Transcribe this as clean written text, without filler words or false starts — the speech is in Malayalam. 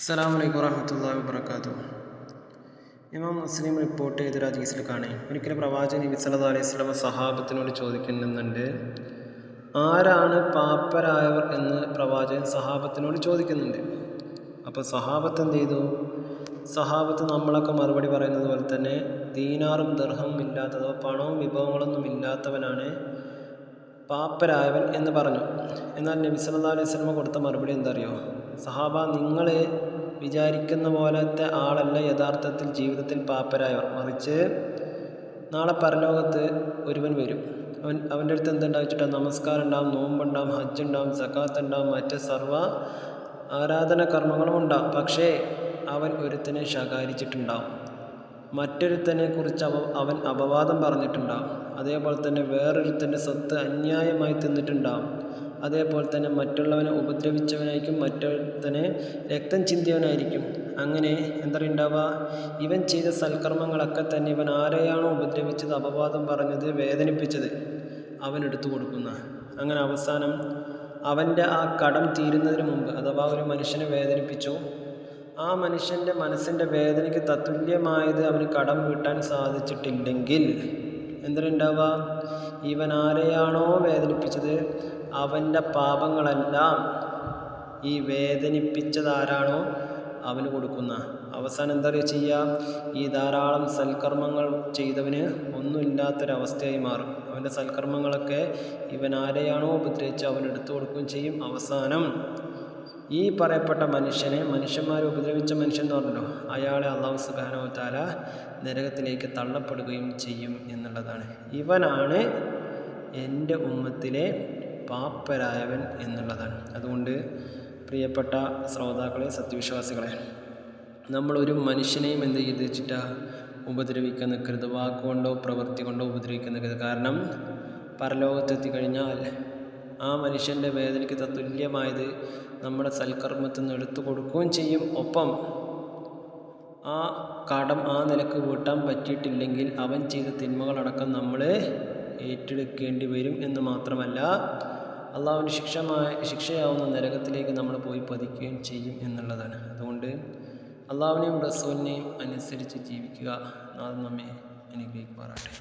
അസ്സലാമു അലൈക്കും വറഹ്മത്തുള്ളാഹി വബറകാതുഹു. ഇമാം മുസ്ലിം റിപ്പോർട്ട് ചെയ്തൊരു ഹദീസിൽ കാണേ, ഒരിക്കലും പ്രവാചകൻ നബി സല്ലല്ലാഹു അലൈഹി വസല്ലം സഹാബത്തിനോട് ചോദിക്കുന്നുണ്ട്, ആരാണ് പാപ്പരായവർ എന്ന് പ്രവാചകൻ സഹാബത്തിനോട് ചോദിക്കുന്നുണ്ട്. അപ്പോൾ സഹാബത്ത് എന്ത് ചെയ്തു? സഹാബത്ത് നമ്മളൊക്കെ മറുപടി പറയുന്നത് പോലെ തന്നെ ദീനാറും ദിർഹവും ഇല്ലാത്തതോ പണവും വിഭവങ്ങളൊന്നും ഇല്ലാത്തവനാണ് പാപ്പരായവൻ എന്ന് പറഞ്ഞു. എന്നാൽ നബി സല്ലല്ലാഹു അലൈഹി വസല്ലം കൊടുത്ത മറുപടി എന്താ അറിയോ? സഹാബ, നിങ്ങൾ വിചാരിക്കുന്ന പോലത്തെ ആളല്ല യഥാർത്ഥത്തിൽ ജീവിതത്തിൽ പാപ്പരായവർ. മറിച്ച് നാളെ പരലോകത്ത് ഒരുവൻ വരും. അവൻ്റെ അടുത്ത് എന്തുണ്ടാവിച്ചിട്ടാ? നമസ്കാരം ഉണ്ടാവും, നോമ്പുണ്ടാവും, ഹജ്ജ് ഉണ്ടാവും, സക്കാത്ത് ഉണ്ടാവും, മറ്റ് സർവ്വ ആരാധന കർമ്മങ്ങളും ഉണ്ടാവും. പക്ഷേ അവൻ ഒരുത്തനെ ശകാരിച്ചിട്ടുണ്ടാവും, മറ്റൊരുത്തനെ കുറിച്ച് അവൻ അപവാദം പറഞ്ഞിട്ടുണ്ടാവും, അതേപോലെ തന്നെ വേറൊരുത്തൻ്റെ സ്വത്ത് അന്യായമായി തിന്നിട്ടുണ്ടാവും, അതേപോലെ തന്നെ മറ്റുള്ളവനെ ഉപദ്രവിച്ചവനായിരിക്കും, മറ്റൊരുത്തനെ രക്തം ചിന്തിയവനായിരിക്കും. അങ്ങനെ എന്താ ഉണ്ടാവുക? ഇവൻ ചെയ്ത സൽക്കർമ്മങ്ങളൊക്കെ തന്നെ ഇവൻ ആരെയാണോ ഉപദ്രവിച്ചത്, അപവാദം പറഞ്ഞത്, വേദനിപ്പിച്ചത്, അവനെടുത്തു കൊടുക്കുന്ന. അങ്ങനെ അവസാനം അവൻ്റെ ആ കടം തീരുന്നതിന് മുമ്പ്, അഥവാ ഒരു മനുഷ്യനെ വേദനിപ്പിച്ചു, ആ മനുഷ്യൻ്റെ മനസ്സിൻ്റെ വേദനയ്ക്ക് തത്തുല്യമായത് അവന് കടം വീട്ടാൻ സാധിച്ചിട്ടില്ലെങ്കിൽ എന്തിനുണ്ടാവുക? ഇവൻ ആരെയാണോ വേദനിപ്പിച്ചത് അവൻ്റെ പാപങ്ങളെല്ലാം ഈ വേദനിപ്പിച്ചതാരാണോ അവന് കൊടുക്കുന്ന. അവസാനം എന്താ ചെയ്യുക? ഈ ധാരാളം സൽക്കർമ്മങ്ങൾ ചെയ്തവന് ഒന്നുമില്ലാത്തൊരവസ്ഥയായി മാറും. അവൻ്റെ സൽക്കർമ്മങ്ങളൊക്കെ ഇവൻ ആരെയാണോ ഉപദ്രവിച്ച് അവൻ എടുത്തു കൊടുക്കുകയും ചെയ്യും. അവസാനം ഈ പറയപ്പെട്ട മനുഷ്യനെ, മനുഷ്യന്മാരെ ഉപദ്രവിച്ച മനുഷ്യൻ എന്ന് പറഞ്ഞല്ലോ, അയാളെ അല്ലാഹു സുബ്ഹാനഹു വ തആല നരകത്തിലേക്ക് തള്ളപ്പെടുകയും ചെയ്യും എന്നുള്ളതാണ്. ഇവനാണ് എൻ്റെ ഉമ്മത്തിലെ പാപ്പരായവൻ എന്നുള്ളതാണ്. അതുകൊണ്ട് പ്രിയപ്പെട്ട ശ്രോതാക്കളെ, സത്യവിശ്വാസികളെ, നമ്മളൊരു മനുഷ്യനെയും എന്ത് ചെയ്ത് വെച്ചിട്ടാ ഉപദ്രവിക്കാൻ നിൽക്കരുത്. വാക്കുകൊണ്ടോ പ്രവൃത്തി കൊണ്ടോ ഉപദ്രവിക്കാൻ നിൽക്കരുത്. കാരണം പരലോകത്തെത്തിക്കഴിഞ്ഞാൽ ആ മനുഷ്യൻ്റെ വേദനയ്ക്ക് തത്തുല്യമായത് നമ്മുടെ സൽക്കർമ്മത്തിൽ നിന്ന് എടുത്തു കൊടുക്കുകയും ചെയ്യും. ഒപ്പം ആ കടം ആ നിലക്ക് വീട്ടാൻ പറ്റിയിട്ടില്ലെങ്കിൽ അവൻ ചെയ്ത തിന്മകളടക്കം നമ്മൾ ഏറ്റെടുക്കേണ്ടി വരും എന്ന് മാത്രമല്ല, അള്ളാഹുവിന് ശിക്ഷയാവുന്ന നരകത്തിലേക്ക് നമ്മൾ പോയി പതിക്കുകയും ചെയ്യും എന്നുള്ളതാണ്. അതുകൊണ്ട് അള്ളാഹുവിനെയും റസൂലിനെയും അനുസരിച്ച് ജീവിക്കുക. നാം നമ്മെ അനുഗ്രഹിക്കുമാറാകട്ടെ.